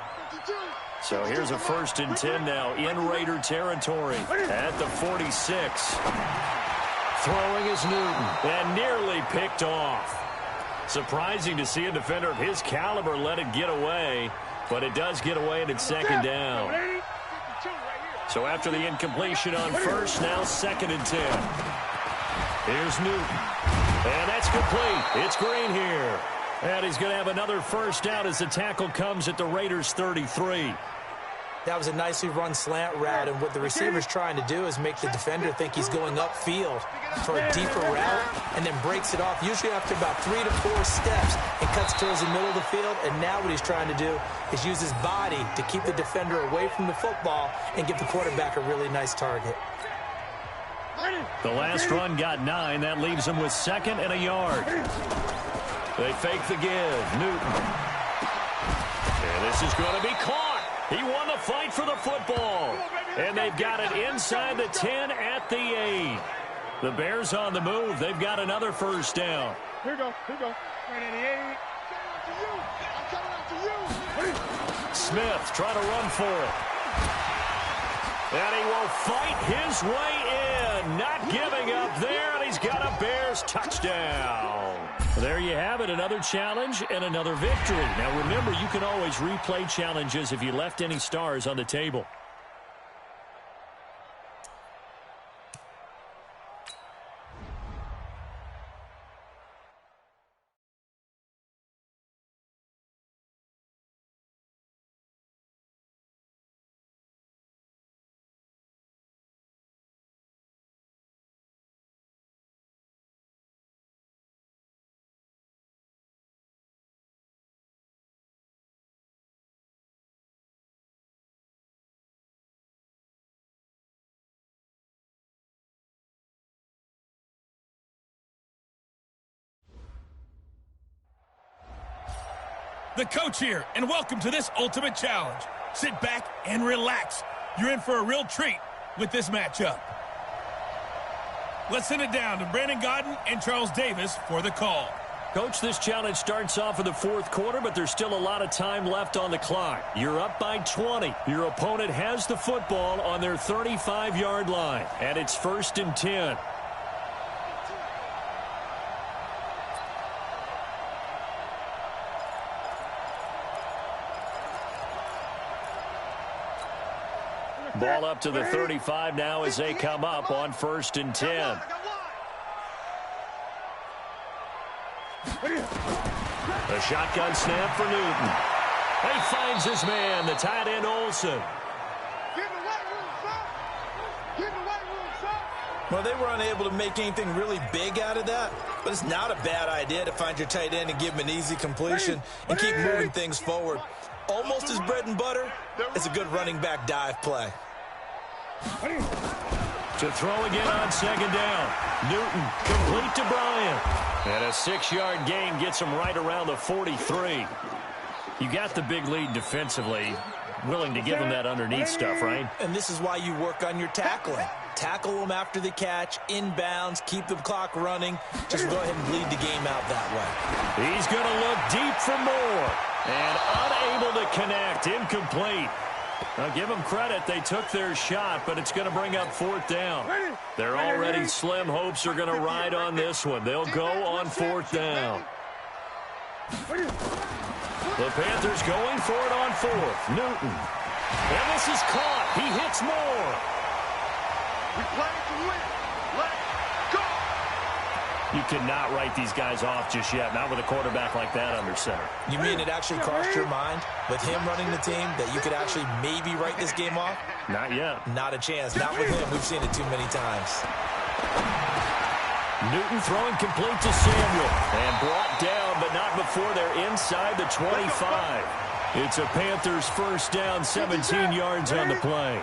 So here's a 1st and 10 now in Raider territory at the 46. Throwing is Newton, and nearly picked off. Surprising to see a defender of his caliber let it get away, but it does get away, and it's second down. So after the incompletion on first, now 2nd and 10. Here's Newton, and that's complete. It's Green here. And he's going to have another first down as the tackle comes at the Raiders' 33. That was a nicely run slant route, and what the receiver's trying to do is make the defender think he's going upfield for a deeper route and then breaks it off, usually after about 3 to 4 steps, and cuts towards the middle of the field. And now what he's trying to do is use his body to keep the defender away from the football and give the quarterback a really nice target. The last run got 9. That leaves him with 2nd and a yard. They fake the give. Newton. And this is going to be caught. He won the fight for the football. And they've got it inside the 10 at the 8. The Bears on the move. They've got another first down. Here we go. Right at the 8. I'm coming out to you. Smith trying to run for it. And he will fight his way in. Not giving up there. And he's got a Bears touchdown. There you have it, another challenge and another victory. Now remember, you can always replay challenges if you left any stars on the table. The coach here, and welcome to this ultimate challenge. Sit back and relax. You're in for a real treat with this matchup. Let's send it down to Brandon Gaudin and Charles Davis for the call. Coach, this challenge starts off in the 4th quarter, but there's still a lot of time left on the clock. You're up by 20. Your opponent has the football on their 35-yard line, and it's 1st and 10. Ball up to the 35 now as they come up on 1st and 10. The shotgun snap for Newton. He finds his man, the tight end Olsen. Well, they were unable to make anything really big out of that. But it's not a bad idea to find your tight end and give him an easy completion and keep moving things forward. Almost his bread and butter is a good running back dive play. To throw again on second down. Newton complete to Bryant. And a 6-yard gain gets him right around the 43. You got the big lead defensively. Willing to give him that underneath stuff, right? And this is why you work on your tackling. Tackle them after the catch, inbounds, keep the clock running. Just go ahead and bleed the game out that way. He's going to look deep for more. And unable to connect. Incomplete. Now, give them credit. They took their shot, but it's going to bring up 4th down. Their already slim hopes are going to ride on this one. They'll go on 4th down. The Panthers going for it on 4th. Newton. And this is caught. He hits more. We play to win. Let's go. You cannot write these guys off just yet, not with a quarterback like that under center. You mean it actually crossed your mind with him running the team that you could actually maybe write this game off? Not yet. Not a chance. Not with him. We've seen it too many times. Newton throwing complete to Samuel. And brought down, but not before they're inside the 25. It's a Panthers first down, 17 yards on the play.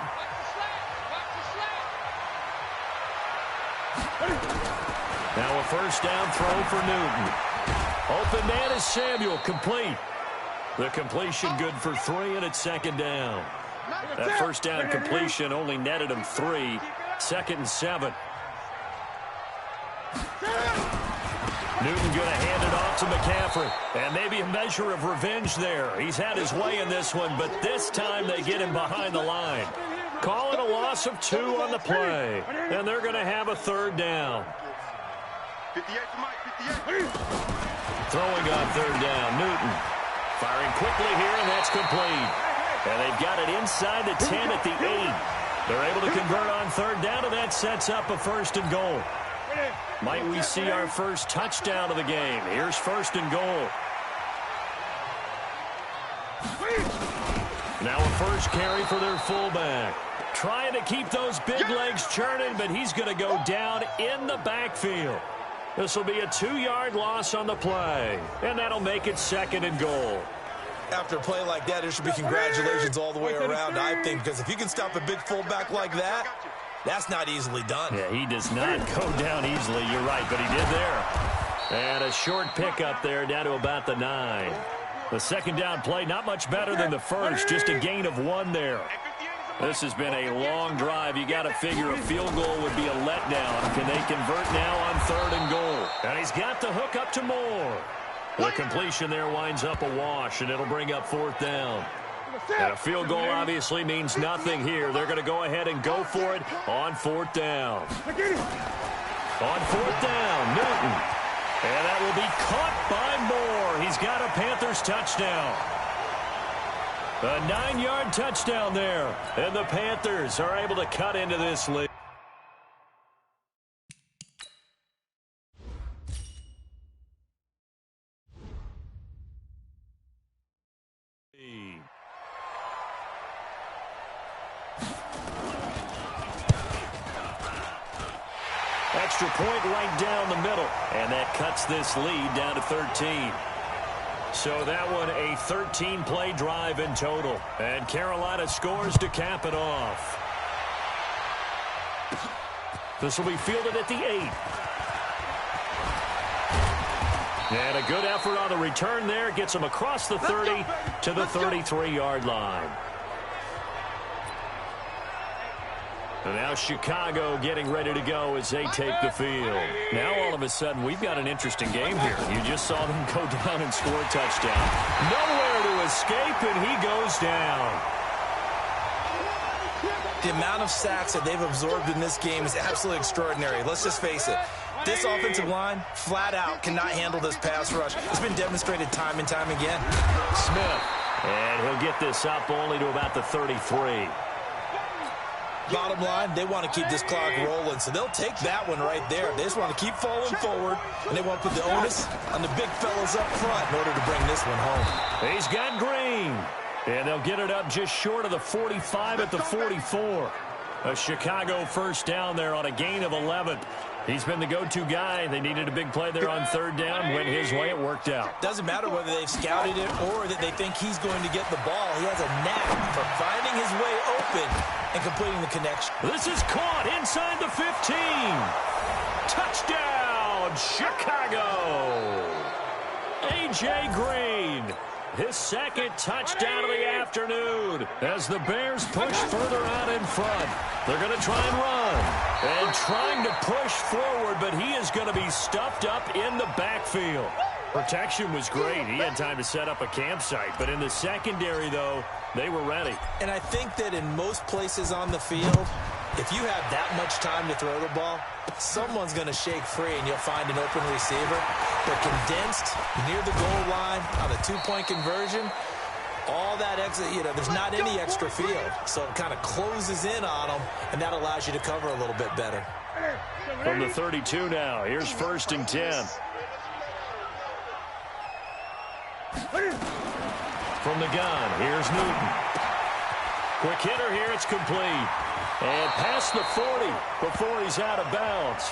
Now a first down throw for Newton. Open man is Samuel, complete. The completion good for 3, and it's second down. That first down completion only netted him 3. 2nd and 7. Newton going to hand it off to McCaffrey. And maybe a measure of revenge there. He's had his way in this one, but this time they get him behind the line. Call it a loss of 2 on the play. And they're going to have a 3rd down. 58 to Mike, 58. Throwing on 3rd down, Newton. Firing quickly here, and that's complete. And they've got it inside the 10 at the 8. They're able to convert on 3rd down, and that sets up a 1st and goal. Might we see our first touchdown of the game? Here's 1st and goal. Now a first carry for their fullback. Trying to keep those big legs churning, but he's going to go down in the backfield. This will be a 2-yard loss on the play, and that'll make it 2nd and goal. After a play like that, there should be congratulations all the way around, I think, because if you can stop a big fullback like that, that's not easily done. Yeah, he does not go down easily, you're right, but he did there. And a short pickup there down to about the 9. The second down play, not much better than the first, just a gain of 1 there. This has been a long drive. You got to figure a field goal would be a letdown. Can they convert now on 3rd and goal? And he's got the hook up to Moore. The completion there winds up a wash, and it'll bring up 4th down. And a field goal obviously means nothing here. They're going to go ahead and go for it on 4th down. On 4th down, Newton. And that will be caught by Moore. He's got a Panthers touchdown. A 9-yard touchdown there. And the Panthers are able to cut into this lead. Extra point right down the middle. And that cuts this lead down to 13. So that one a 13-play drive in total. And Carolina scores to cap it off. This will be fielded at the 8. And a good effort on the return there. Gets them across the 30 to the 33-yard line. And now Chicago getting ready to go as they take the field. Now all of a sudden we've got an interesting game here. You just saw them go down and score a touchdown. Nowhere to escape, and he goes down. The amount of sacks that they've absorbed in this game is absolutely extraordinary. Let's just face it. This offensive line, flat out, cannot handle this pass rush. It's been demonstrated time and time again. Smith. And he'll get this up only to about the 33. Bottom line, they want to keep this clock rolling, so they'll take that one right there. They just want to keep falling forward, and they want to put the onus on the big fellas up front in order to bring this one home. He's got Green. And they'll get it up just short of the 45 at the 44. A Chicago first down there on a gain of 11. He's been the go-to guy. They needed a big play there on third down. Went his way. It worked out. Doesn't matter whether they've scouted it or that they think he's going to get the ball. He has a knack for finding his way open and completing the connection. This is caught inside the 15. Touchdown, Chicago. A.J. Green. His second touchdown of the afternoon as the Bears push further out in front. They're going to try and run and trying to push forward, but he is going to be stuffed up in the backfield. Protection was great. He had time to set up a campsite, but in the secondary, though, they were ready. And I think that in most places on the field, if you have that much time to throw the ball, someone's going to shake free and you'll find an open receiver. But condensed near the goal line on a two-point conversion, all that exit, there's not any extra field. So it kind of closes in on them, and that allows you to cover a little bit better. From the 32 now, here's 1st and 10. From the gun, here's Newton. Quick hitter here, it's complete. And past the 40 before he's out of bounds.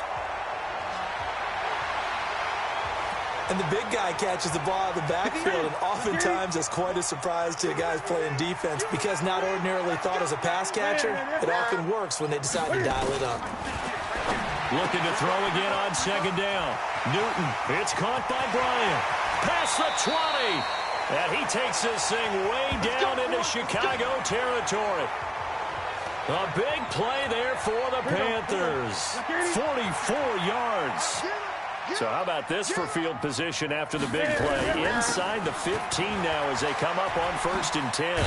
And the big guy catches the ball out of the backfield, and oftentimes it's quite a surprise to guys playing defense because not ordinarily thought as a pass catcher, it often works when they decide to dial it up. Looking to throw again on second down. Newton, it's caught by Bryant. Past the 20. And he takes this thing way down into Chicago territory. A big play there for the Panthers. 44 yards. So how about this for field position after the big play? Inside the 15 now as they come up on 1st and 10.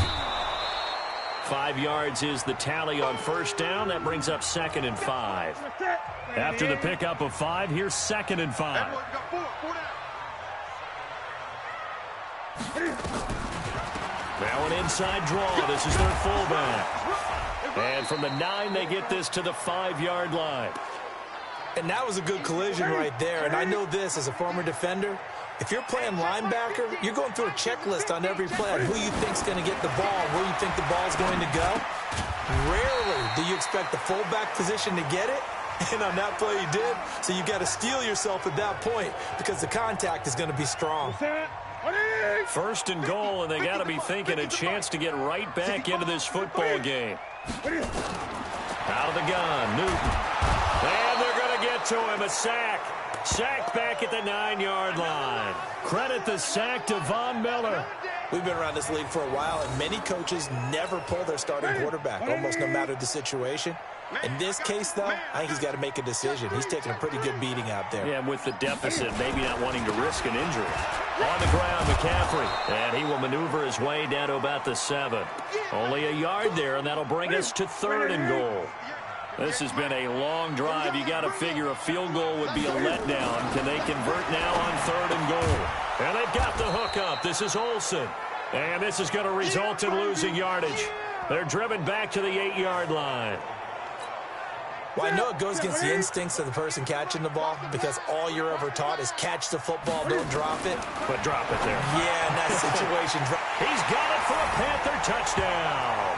5 yards is the tally on first down. That brings up 2nd and 5. After the pickup of 5, here's 2nd and 5. Now an inside draw. This is their fullback. And from the 9, they get this to the 5-yard line. And that was a good collision right there. And I know this as a former defender. If you're playing linebacker, you're going through a checklist on every play on who you think's going to get the ball, where you think the ball's going to go. Rarely do you expect the fullback position to get it. And on that play, he did. So you got to steel yourself at that point because the contact is going to be strong. 1st and goal, and they got to be thinking a chance to get right back into this football game. Out of the gun, Newton. And they're going to get to him, a sack. Sacked back at the 9-yard line. Credit the sack to Von Miller. We've been around this league for a while, and many coaches never pull their starting quarterback, almost no matter the situation. In this case, though, I think he's got to make a decision. He's taking a pretty good beating out there. Yeah, with the deficit, maybe not wanting to risk an injury. On the ground, McCaffrey. And he will maneuver his way down to about the 7. Only a yard there, and that'll bring us to 3rd and goal. This has been a long drive. You got to figure a field goal would be a letdown. Can they convert now on 3rd and goal? And they've got the hook up. This is Olsen. And this is going to result in losing yardage. They're driven back to the 8-yard line. Well, I know it goes against the instincts of the person catching the ball because all you're ever taught is catch the football, don't drop it. But drop it there. Yeah, in that situation. He's got it for a Panther touchdown.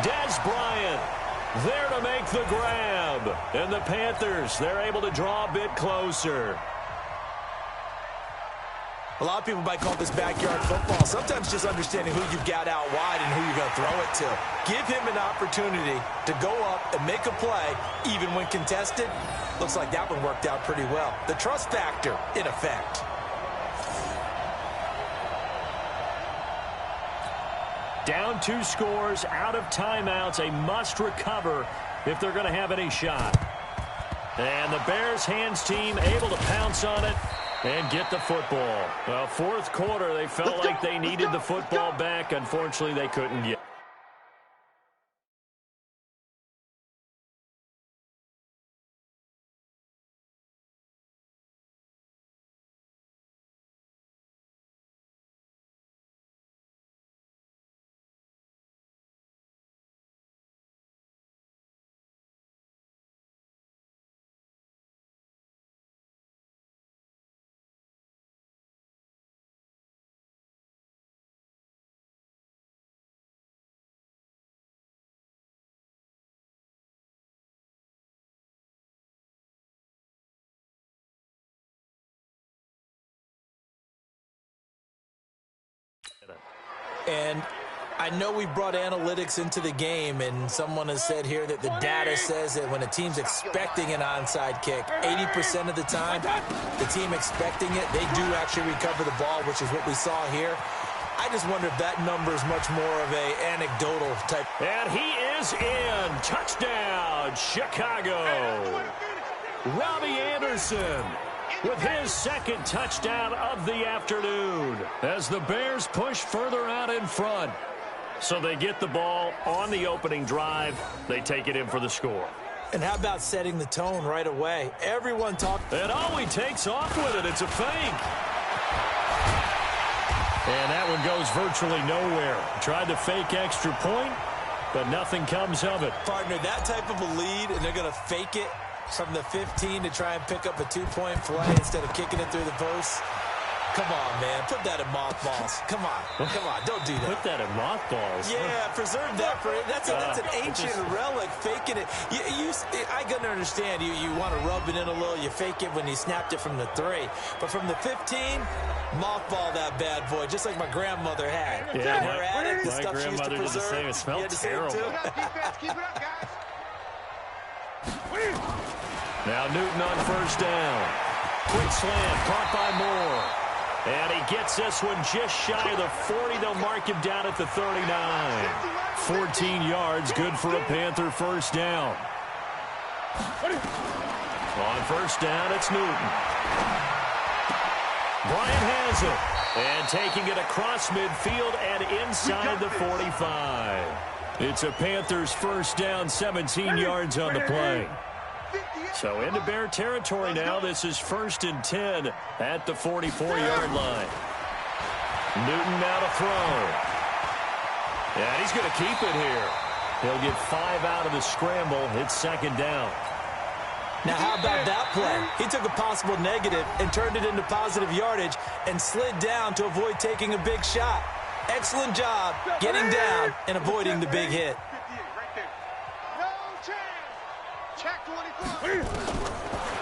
Dez Bryant there to make the grab. And the Panthers, they're able to draw a bit closer. A lot of people might call this backyard football. Sometimes just understanding who you've got out wide and who you're going to throw it to. Give him an opportunity to go up and make a play, even when contested. Looks like that one worked out pretty well. The trust factor in effect. Down 2 scores, out of timeouts, a must recover if they're going to have any shot. And the Bears hands team able to pounce on it and get the football. Well, 4th quarter, they felt like they needed the football back. Unfortunately, they couldn't get it. And I know we brought analytics into the game, and someone has said here that the data says that when a team's expecting an onside kick, 80% of the time, the team expecting it, they do actually recover the ball, which is what we saw here. I just wonder if that number is much more of a anecdotal type. And he is in. Touchdown, Chicago. Robbie Anderson with his second touchdown of the afternoon as the Bears push further out in front. So they get the ball on the opening drive. They take it in for the score. And how about setting the tone right away? Everyone talks. And he takes off with it. It's a fake. And that one goes virtually nowhere. Tried to fake extra point, but nothing comes of it. Partner, that type of a lead, and they're going to fake it from the 15 to try and pick up a 2-point play instead of kicking it through the post. Come on, man. Put that in mothballs. Come on. Come on. Don't do that. Put that in mothballs? Yeah, preserve that for it. That's an ancient relic, faking it. I can understand. You want to rub it in a little. You fake it when you snapped it from the 3. But from the 15, mothball that bad boy, just like my grandmother had. Yeah, her attic, the my stuff she used to grandmother did the same. It smelled terrible. Keep it up, defense. Keep it up, guys. Now Newton on first down. Quick slant, caught by Moore. And he gets this one just shy of the 40. They'll mark him down at the 39. 14 yards, good for a Panther first down. On first down, it's Newton. Bryant has it. And taking it across midfield and inside the 45. It's a Panthers first down, 17 yards on the play. So into Bear territory now. This is 1st and 10 at the 44-yard line. Newton now to throw. And he's going to keep it here. He'll get 5 out of the scramble. It's 2nd down. Now, how about that play? He took a possible negative and turned it into positive yardage and slid down to avoid taking a big shot. Excellent job getting down and avoiding the big hit.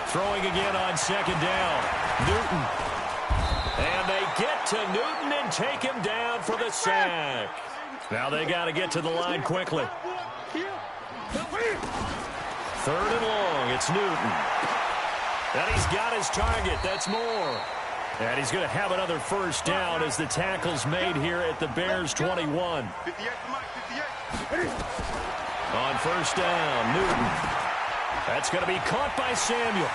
Throwing again on 2nd down. Newton. And they get to Newton and take him down for the sack. Now they got to get to the line quickly. 3rd and long. It's Newton. And he's got his target. That's Moore. And he's going to have another first down as the tackle's made here at the Bears 21. On first down, Newton. That's going to be caught by Samuel.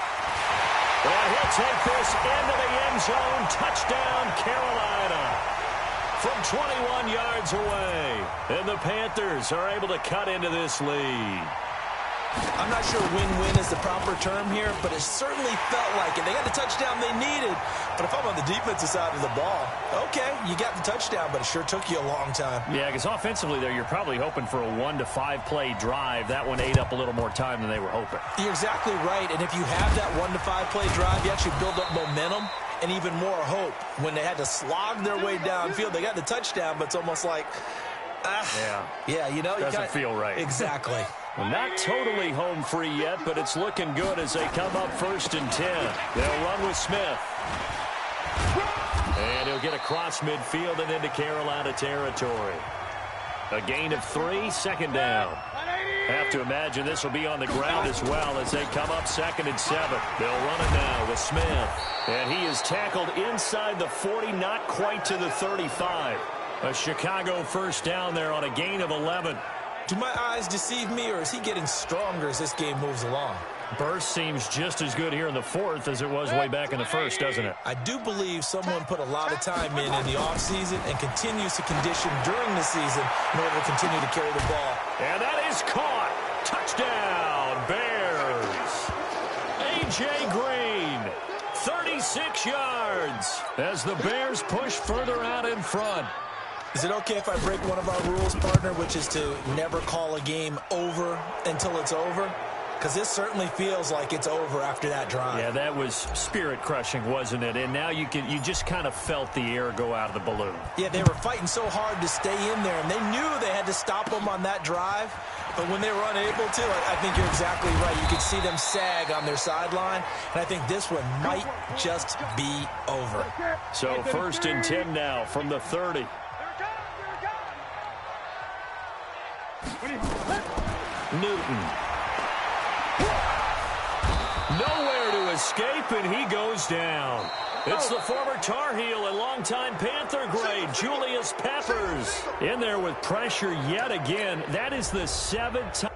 And he'll take this into the end zone. Touchdown, Carolina. From 21 yards away. And the Panthers are able to cut into this lead. I'm not sure win-win is the proper term here, but it certainly felt like it. They got the touchdown they needed. But if I'm on the defensive side of the ball, okay, you got the touchdown, but it sure took you a long time. Yeah, because offensively there, you're probably hoping for a 1 to 5 play drive. That one ate up a little more time than they were hoping. You're exactly right. And if you have that 1 to 5 play drive, you actually build up momentum and even more hope. When they had to slog their way downfield, they got the touchdown, but it's almost like, yeah, you know, doesn't feel right. Exactly. Well, not totally home free yet, but it's looking good as they come up 1st and 10. They'll run with Smith. And he'll get across midfield and into Carolina territory. A gain of 3, 2nd down. Have to imagine this will be on the ground as well as they come up 2nd and 7. They'll run it now with Smith. And he is tackled inside the 40, not quite to the 35. A Chicago first down there on a gain of 11. Do my eyes deceive me, or is he getting stronger as this game moves along? Burst seems just as good here in the 4th as it was way back in the 1st, doesn't it? I do believe someone put a lot of time in the offseason and continues to condition during the season in order to continue to carry the ball. And that is caught. Touchdown, Bears. A.J. Green, 36 yards as the Bears push further out in front. Is it okay if I break one of our rules, partner, which is to never call a game over until it's over? Because this certainly feels like it's over after that drive. Yeah, that was spirit-crushing, wasn't it? And now you just kind of felt the air go out of the balloon. Yeah, they were fighting so hard to stay in there, and they knew they had to stop them on that drive. But when they were unable to, I think you're exactly right. You could see them sag on their sideline, and I think this one might just be over. So 1st and 10 now from the 30. Newton. Nowhere to escape, and he goes down. It's the former Tar Heel and longtime Panther great, Julius Peppers. In there with pressure yet again. That is the 7th time.